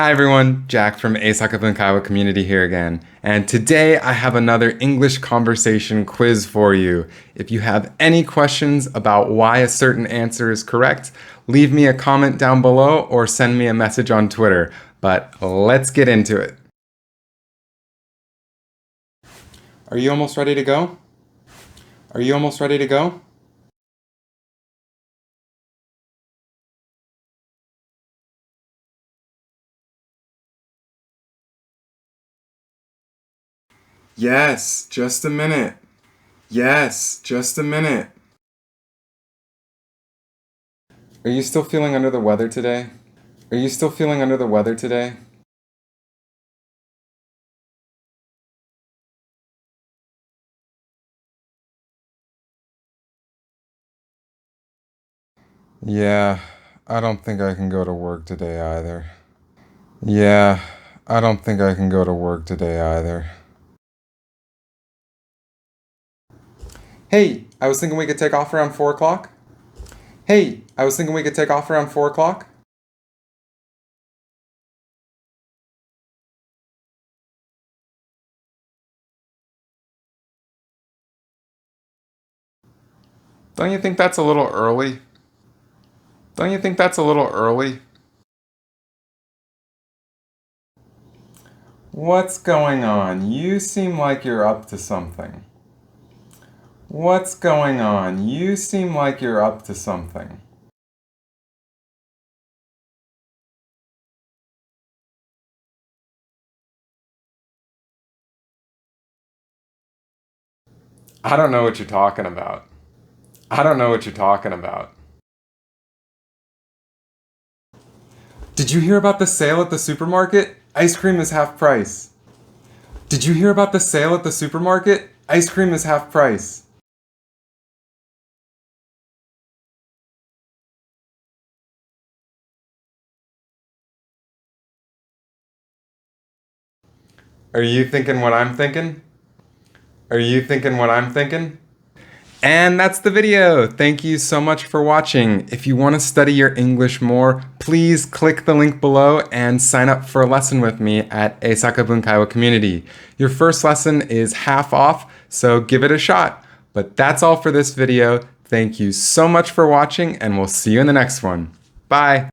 Hi everyone, Jack from英作文会話 community here again. And today I have another English conversation quiz for you. If you have any questions about why a certain answer is correct, leave me a comment down below or send me a message on Twitter. But let's get into it. Are you almost ready to go? Are you almost ready to go? Yes, just a minute. Yes, just a minute. Are you still feeling under the weather today? Are you still feeling under the weather today? Yeah, I don't think I can go to work today either. Yeah, I don't think I can go to work today either. Hey, I was thinking we could take off around 4 o'clock. Hey, I was thinking we could take off around 4 o'clock. Don't you think that's a little early? Don't you think that's a little early? What's going on? You seem like you're up to something. What's going on? You seem like you're up to something. I don't know what you're talking about. I don't know what you're talking about. Did you hear about the sale at the supermarket? Ice cream is half price. Did you hear about the sale at the supermarket? Ice cream is half price. Are you thinking what I'm thinking? Are you thinking what I'm thinking? And that's the video. Thank you so much for watching. If you want to study your English more, please click the link below and sign up for a lesson with me at英作文会話 community. Your first lesson is half off, so give it a shot. But that's all for this video. Thank you so much for watching, and we'll see you in the next one. Bye.